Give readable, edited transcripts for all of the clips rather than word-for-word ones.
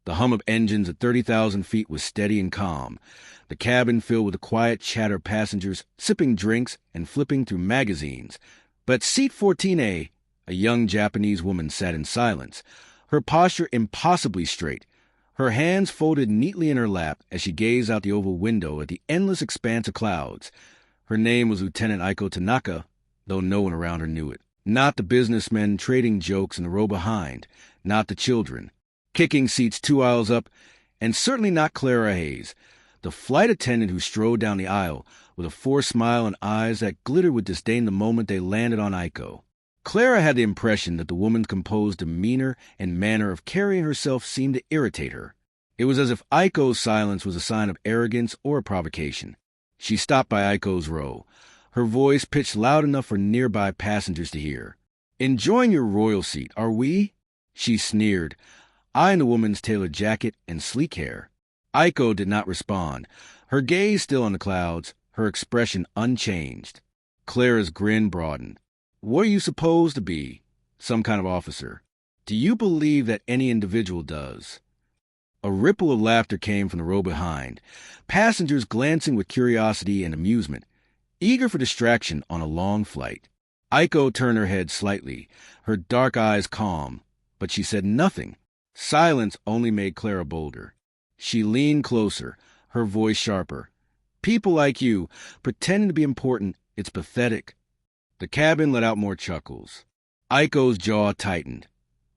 The hum of engines at 30,000 feet was steady and calm, the cabin filled with the quiet chatter of passengers sipping drinks and flipping through magazines. But at seat 14A, a young Japanese woman sat in silence, her posture impossibly straight, her hands folded neatly in her lap as she gazed out the oval window at the endless expanse of clouds. Her name was Lieutenant Aiko Tanaka, though no one around her knew it. Not the businessmen trading jokes in the row behind, not the children, kicking seats 2 aisles up, and certainly not Clara Hayes, the flight attendant who strode down the aisle with a forced smile and eyes that glittered with disdain the moment they landed on Aiko. Clara had the impression that the woman's composed demeanor and manner of carrying herself seemed to irritate her. It was as if Aiko's silence was a sign of arrogance or a provocation. She stopped by Aiko's row, her voice pitched loud enough for nearby passengers to hear. "Enjoying your royal seat, are we?" She sneered, eyeing the woman's tailored jacket and sleek hair. Aiko did not respond, her gaze still on the clouds, her expression unchanged. Clara's grin broadened. "What are you supposed to be? Some kind of officer? Do you believe that any individual does?" A ripple of laughter came from the row behind, passengers glancing with curiosity and amusement, eager for distraction on a long flight. Aiko turned her head slightly, her dark eyes calm, but she said nothing. Silence only made Clara bolder. She leaned closer, her voice sharper. "People like you, pretending to be important, it's pathetic." The cabin let out more chuckles. Aiko's jaw tightened,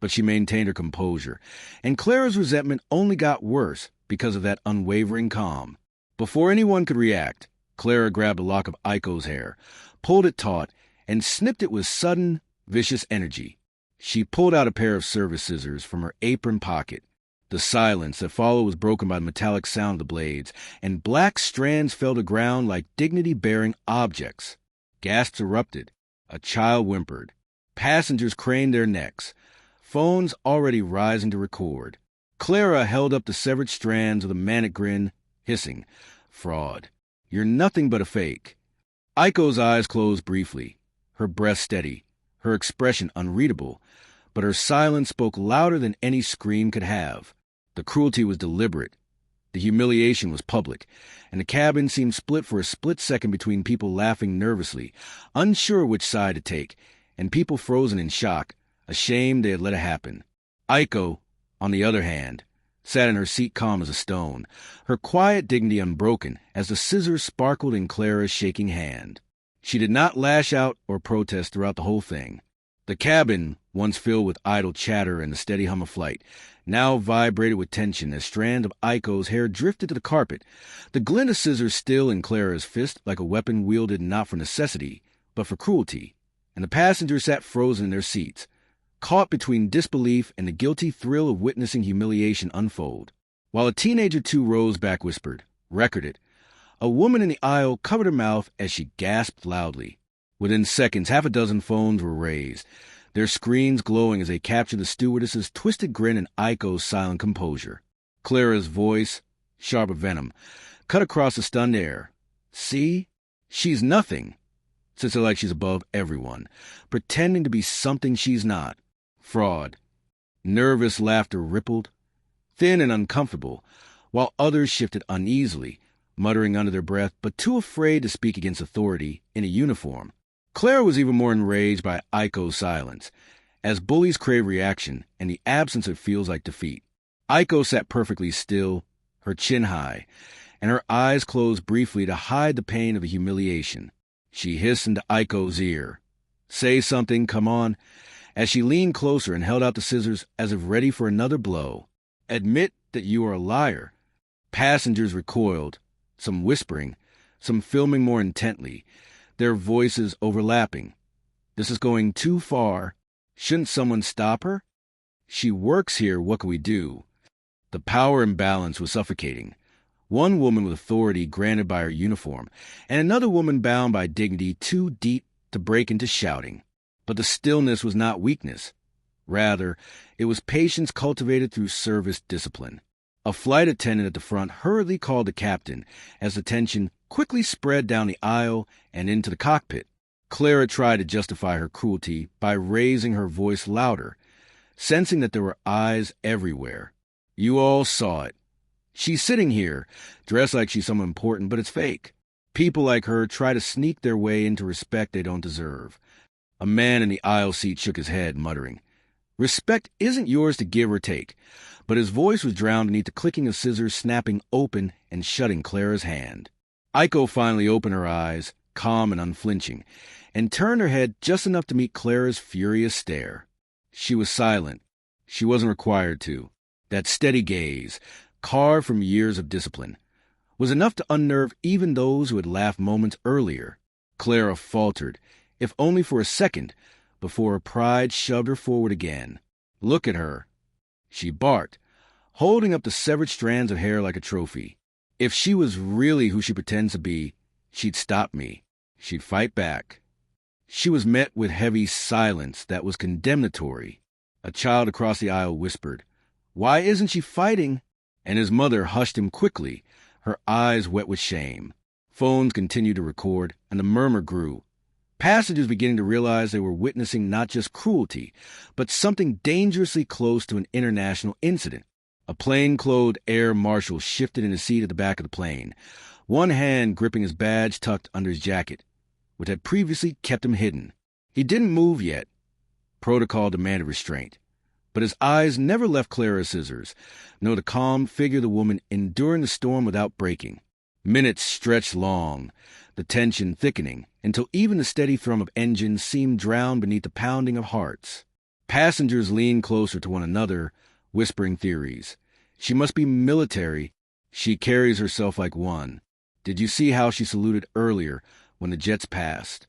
but she maintained her composure, and Clara's resentment only got worse because of that unwavering calm. Before anyone could react, Clara grabbed a lock of Aiko's hair, pulled it taut, and snipped it with sudden, vicious energy. She pulled out a pair of service scissors from her apron pocket. The silence that followed was broken by the metallic sound of the blades, and black strands fell to ground like dignity-bearing objects. Gasps erupted. A child whimpered. Passengers craned their necks, phones already rising to record. Clara held up the severed strands with a manic grin, hissing, "Fraud. You're nothing but a fake." Aiko's eyes closed briefly, her breath steady, her expression unreadable, but her silence spoke louder than any scream could have. The cruelty was deliberate. The humiliation was public, and the cabin seemed split for a split second between people laughing nervously, unsure which side to take, and people frozen in shock, ashamed they had let it happen. Aiko, on the other hand, sat in her seat calm as a stone, her quiet dignity unbroken as the scissors sparkled in Clara's shaking hand. She did not lash out or protest throughout the whole thing. The cabin, once filled with idle chatter and the steady hum of flight, now vibrated with tension as strands of Aiko's hair drifted to the carpet, the glint of scissors still in Clara's fist like a weapon wielded not for necessity, but for cruelty, and the passengers sat frozen in their seats, caught between disbelief and the guilty thrill of witnessing humiliation unfold. While a teenager 2 rows back whispered, "Recorded," a woman in the aisle covered her mouth as she gasped loudly. Within seconds, half a dozen phones were raised, their screens glowing as they captured the stewardess's twisted grin and Aiko's silent composure. Clara's voice, sharp of venom, cut across the stunned air. "See? She's nothing. Sits there like she's above everyone, pretending to be something she's not. Fraud." Nervous laughter rippled, thin and uncomfortable, while others shifted uneasily, muttering under their breath, but too afraid to speak against authority in a uniform. Clara was even more enraged by Aiko's silence, as bullies crave reaction, and the absence of it feels like defeat. Aiko sat perfectly still, her chin high, and her eyes closed briefly to hide the pain of the humiliation. She hissed into Aiko's ear, "Say something, come on," as she leaned closer and held out the scissors as if ready for another blow. "Admit that you are a liar." Passengers recoiled, some whispering, some filming more intently, their voices overlapping. "This is going too far. Shouldn't someone stop her? She works here, what can we do?" The power imbalance was suffocating. One woman with authority granted by her uniform, and another woman bound by dignity too deep to break into shouting. But the stillness was not weakness. Rather, it was patience cultivated through service discipline. A flight attendant at the front hurriedly called the captain as the tension quickly spread down the aisle and into the cockpit. Clara tried to justify her cruelty by raising her voice louder, sensing that there were eyes everywhere. You all saw it. She's sitting here, dressed like she's someone important, but it's fake. People like her try to sneak their way into respect they don't deserve. A man in the aisle seat shook his head, muttering, "Respect isn't yours to give or take." But his voice was drowned beneath the clicking of scissors snapping open and shutting Clara's hand. Aiko finally opened her eyes, calm and unflinching, and turned her head just enough to meet Clara's furious stare. She was silent. She wasn't required to. That steady gaze, carved from years of discipline, was enough to unnerve even those who had laughed moments earlier. Clara faltered, if only for a second, before her pride shoved her forward again. "Look at her," she barked, holding up the severed strands of hair like a trophy. "If she was really who she pretends to be, she'd stop me. She'd fight back." She was met with heavy silence that was condemnatory. A child across the aisle whispered, "Why isn't she fighting?" And his mother hushed him quickly, her eyes wet with shame. Phones continued to record, and the murmur grew. Passengers beginning to realize they were witnessing not just cruelty, but something dangerously close to an international incident. A plainclothed air marshal shifted in his seat at the back of the plane, one hand gripping his badge tucked under his jacket, which had previously kept him hidden. He didn't move yet. Protocol demanded restraint. But his eyes never left Clara's scissors, nor the calm figure of the woman enduring the storm without breaking. Minutes stretched long, the tension thickening, until even the steady thrum of engines seemed drowned beneath the pounding of hearts. Passengers leaned closer to one another, whispering theories. "She must be military. She carries herself like one. Did you see how she saluted earlier when the jets passed?"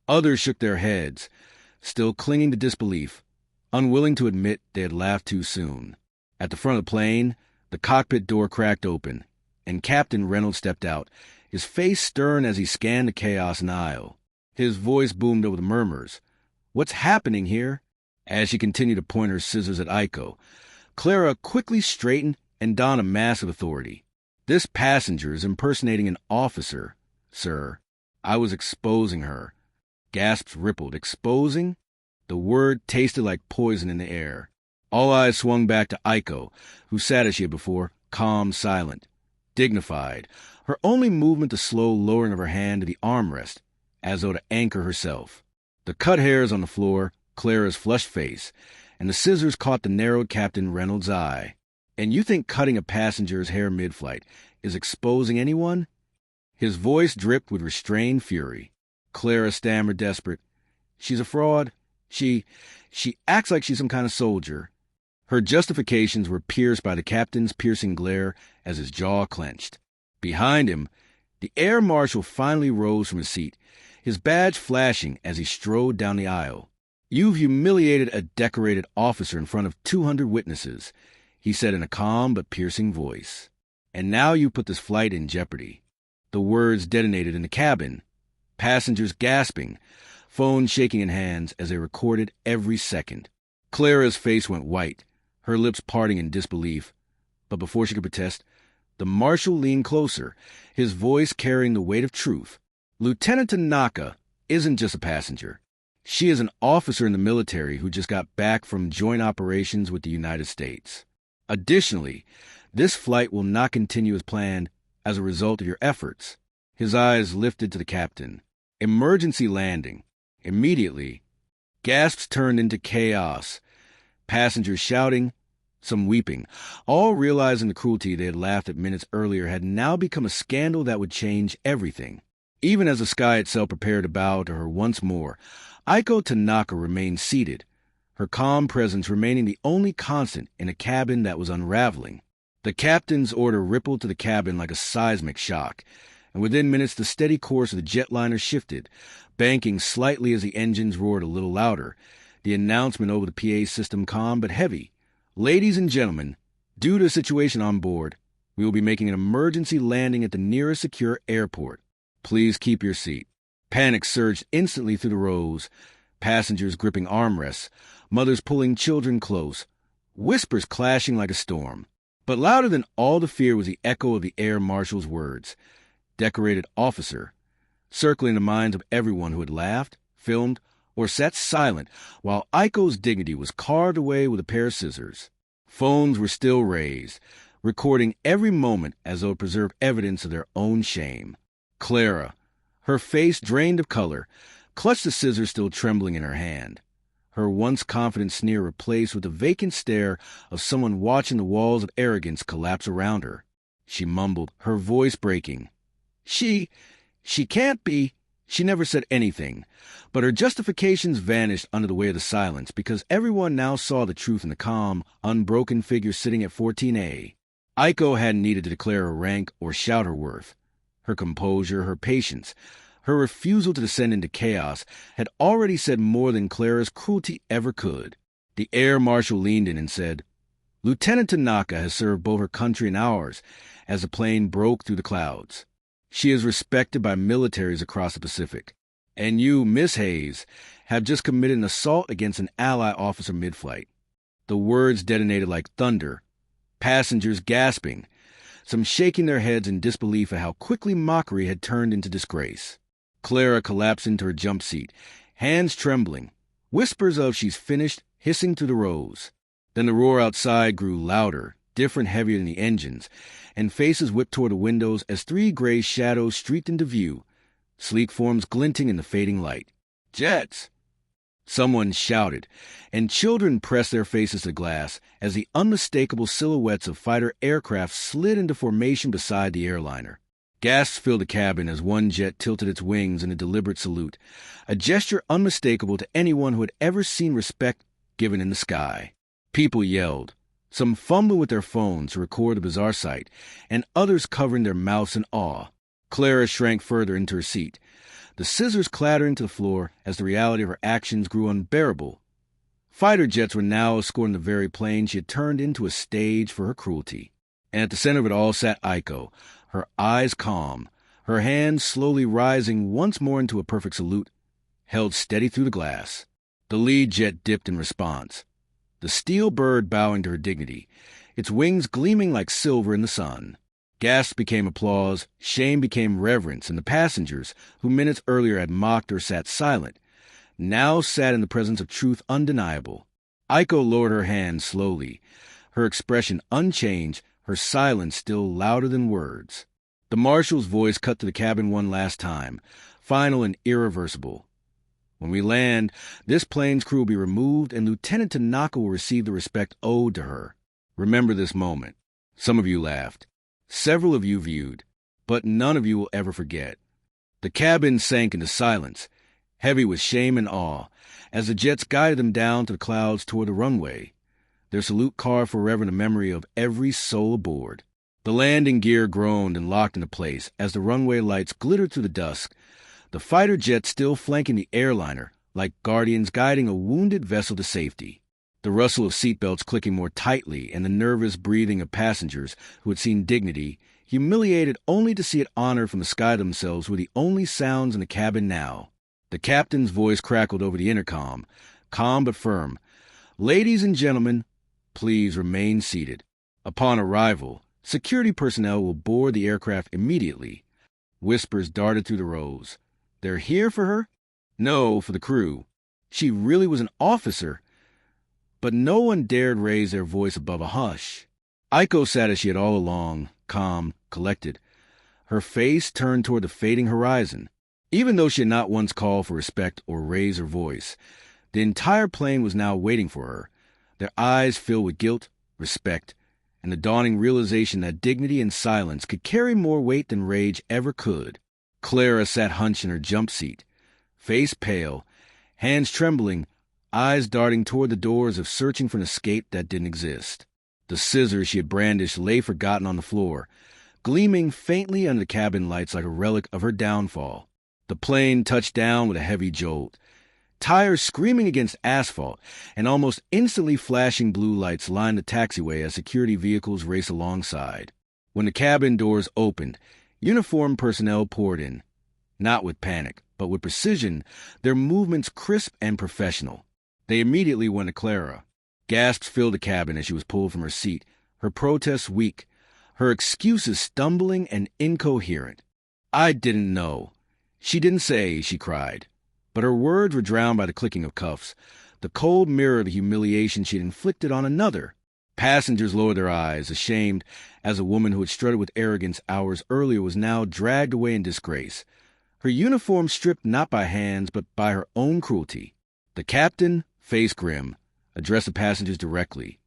Others shook their heads, still clinging to disbelief, unwilling to admit they had laughed too soon. At the front of the plane, the cockpit door cracked open, and Captain Reynolds stepped out, his face stern as he scanned the chaos in the aisle. His voice boomed over the murmurs. "What's happening here?" As she continued to point her scissors at Aiko, Clara quickly straightened and donned a mask of authority. "This passenger is impersonating an officer, sir. I was exposing her." Gasps rippled. Exposing? The word tasted like poison in the air. All eyes swung back to Aiko, who sat as she had before, calm, silent, dignified, her only movement the slow lowering of her hand to the armrest, as though to anchor herself. The cut hairs on the floor, Clara's flushed face, and the scissors caught the narrowed Captain Reynolds' eye. "And you think cutting a passenger's hair mid-flight is exposing anyone?" His voice dripped with restrained fury. Clara stammered, desperate. "She's a fraud. She acts like she's some kind of soldier." Her justifications were pierced by the captain's piercing glare as his jaw clenched. Behind him, the air marshal finally rose from his seat, his badge flashing as he strode down the aisle. "You've humiliated a decorated officer in front of 200 witnesses," he said in a calm but piercing voice. "And now you put this flight in jeopardy." The words detonated in the cabin, passengers gasping, phones shaking in hands as they recorded every second. Clara's face went white, her lips parting in disbelief. But before she could protest, the marshal leaned closer, his voice carrying the weight of truth. "Lieutenant Tanaka isn't just a passenger. She is an officer in the military who just got back from joint operations with the United States. Additionally, this flight will not continue as planned as a result of your efforts." His eyes lifted to the captain. "Emergency landing. Immediately." Gasps turned into chaos. Passengers shouting, some weeping, all realizing the cruelty they had laughed at minutes earlier had now become a scandal that would change everything. Even as the sky itself prepared to bow to her once more, Aiko Tanaka remained seated, her calm presence remaining the only constant in a cabin that was unraveling. The captain's order rippled to the cabin like a seismic shock, and within minutes the steady course of the jetliner shifted, banking slightly as the engines roared a little louder, the announcement over the PA system calm but heavy. "Ladies and gentlemen, due to the situation on board, we will be making an emergency landing at the nearest secure airport. Please keep your seat." Panic surged instantly through the rows, passengers gripping armrests, mothers pulling children close, whispers clashing like a storm. But louder than all the fear was the echo of the air marshal's words, "decorated officer," circling the minds of everyone who had laughed, filmed, or sat silent while Aiko's dignity was carved away with a pair of scissors. Phones were still raised, recording every moment as though to preserve evidence of their own shame. Clara, her face drained of color, clutched the scissors still trembling in her hand. Her once confident sneer replaced with the vacant stare of someone watching the walls of arrogance collapse around her. She mumbled, her voice breaking. She can't be. She never said anything, but her justifications vanished under the weight of the silence because everyone now saw the truth in the calm, unbroken figure sitting at 14A. Aiko hadn't needed to declare her rank or shout her worth. Her composure, her patience, her refusal to descend into chaos had already said more than Clara's cruelty ever could. The air marshal leaned in and said, Lieutenant Tanaka has served both her country and ours as the plane broke through the clouds. She is respected by militaries across the Pacific. And you, Miss Hayes, have just committed an assault against an ally officer mid-flight. The words detonated like thunder, passengers gasping, some shaking their heads in disbelief at how quickly mockery had turned into disgrace. Clara collapsed into her jump seat, hands trembling, whispers of she's finished hissing through the rows. Then the roar outside grew louder, different, heavier than the engines, and faces whipped toward the windows as three gray shadows streaked into view, sleek forms glinting in the fading light. Jets! Someone shouted, and children pressed their faces to glass as the unmistakable silhouettes of fighter aircraft slid into formation beside the airliner. Gasps filled the cabin as one jet tilted its wings in a deliberate salute, a gesture unmistakable to anyone who had ever seen respect given in the sky. People yelled, some fumbling with their phones to record the bizarre sight, and others covering their mouths in awe. Clara shrank further into her seat, the scissors clattering to the floor as the reality of her actions grew unbearable. Fighter jets were now escorting the very plane she had turned into a stage for her cruelty. And at the center of it all sat Aiko, her eyes calm, her hands slowly rising once more into a perfect salute, held steady through the glass. The lead jet dipped in response, the steel bird bowing to her dignity, its wings gleaming like silver in the sun. Gasps became applause, shame became reverence, and the passengers, who minutes earlier had mocked or sat silent, now sat in the presence of truth undeniable. Aiko lowered her hand slowly, her expression unchanged, her silence still louder than words. The marshal's voice cut to the cabin one last time, final and irreversible. When we land, this plane's crew will be removed and Lieutenant Tanaka will receive the respect owed to her. Remember this moment. Some of you laughed. Several of you viewed. But none of you will ever forget. The cabin sank into silence, heavy with shame and awe, as the jets guided them down to the clouds toward the runway, their salute carved forever in the memory of every soul aboard. The landing gear groaned and locked into place as the runway lights glittered through the dusk, the fighter jets still flanking the airliner, like guardians guiding a wounded vessel to safety. The rustle of seatbelts clicking more tightly and the nervous breathing of passengers who had seen dignity, humiliated only to see it honored from the sky themselves, were the only sounds in the cabin now. The captain's voice crackled over the intercom, calm but firm. Ladies and gentlemen, please remain seated. Upon arrival, security personnel will board the aircraft immediately. Whispers darted through the rows. They're here for her? No, for the crew. She really was an officer. But no one dared raise their voice above a hush. Aiko sat as she had all along, calm, collected, her face turned toward the fading horizon. Even though she had not once called for respect or raised her voice, the entire plane was now waiting for her, their eyes filled with guilt, respect, and the dawning realization that dignity and silence could carry more weight than rage ever could. Clara sat hunched in her jump seat, face pale, hands trembling, eyes darting toward the door as if searching for an escape that didn't exist. The scissors she had brandished lay forgotten on the floor, gleaming faintly under the cabin lights like a relic of her downfall. The plane touched down with a heavy jolt, tires screaming against asphalt, and almost instantly flashing blue lights lined the taxiway as security vehicles raced alongside. When the cabin doors opened, uniformed personnel poured in, not with panic, but with precision, their movements crisp and professional. They immediately went to Clara. Gasps filled the cabin as she was pulled from her seat, her protests weak, her excuses stumbling and incoherent. I didn't know. She didn't say, she cried. But her words were drowned by the clicking of cuffs, the cold mirror of the humiliation she had inflicted on another. Passengers lowered their eyes, ashamed, as a woman who had strutted with arrogance hours earlier was now dragged away in disgrace, her uniform stripped not by hands but by her own cruelty. The captain, face grim, addressed the passengers directly.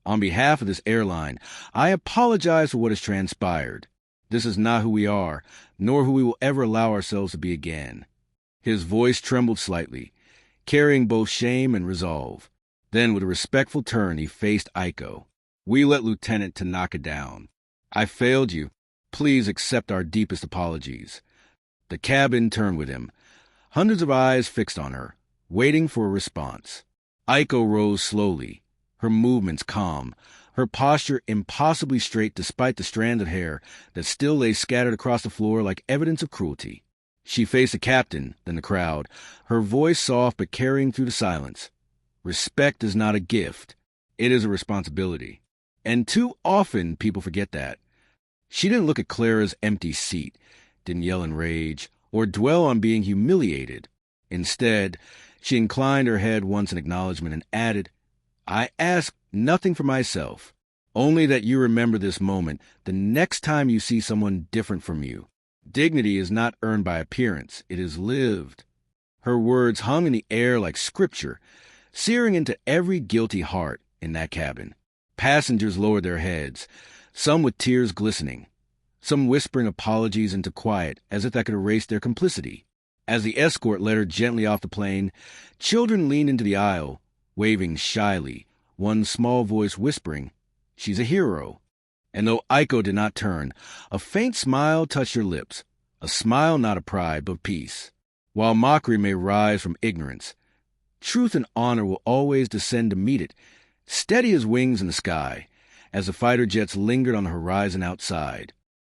On behalf of this airline, I apologize for what has transpired. This is not who we are, nor who we will ever allow ourselves to be again. His voice trembled slightly, carrying both shame and resolve. Then, with a respectful turn, he faced Aiko. We let Lieutenant Tanaka down. I failed you. Please accept our deepest apologies. The cabin turned with him, hundreds of eyes fixed on her, waiting for a response. Aiko rose slowly, her movements calm, her posture impossibly straight despite the strands of hair that still lay scattered across the floor like evidence of cruelty. She faced the captain, then the crowd, her voice soft but carrying through the silence. Respect is not a gift. It is a responsibility. And too often people forget that. She didn't look at Clara's empty seat, didn't yell in rage, or dwell on being humiliated. Instead, she inclined her head once in acknowledgement and added, I ask nothing for myself, only that you remember this moment the next time you see someone different from you. Dignity is not earned by appearance, it is lived. Her words hung in the air like scripture, searing into every guilty heart in that cabin. Passengers lowered their heads, some with tears glistening, some whispering apologies into quiet as if that could erase their complicity. As the escort led her gently off the plane, children leaned into the aisle, waving shyly, one small voice whispering, She's a hero. And though Aiko did not turn, a faint smile touched her lips, a smile not of pride but peace. While mockery may rise from ignorance, truth and honor will always descend to meet it, steady as wings in the sky, as the fighter jets lingered on the horizon outside.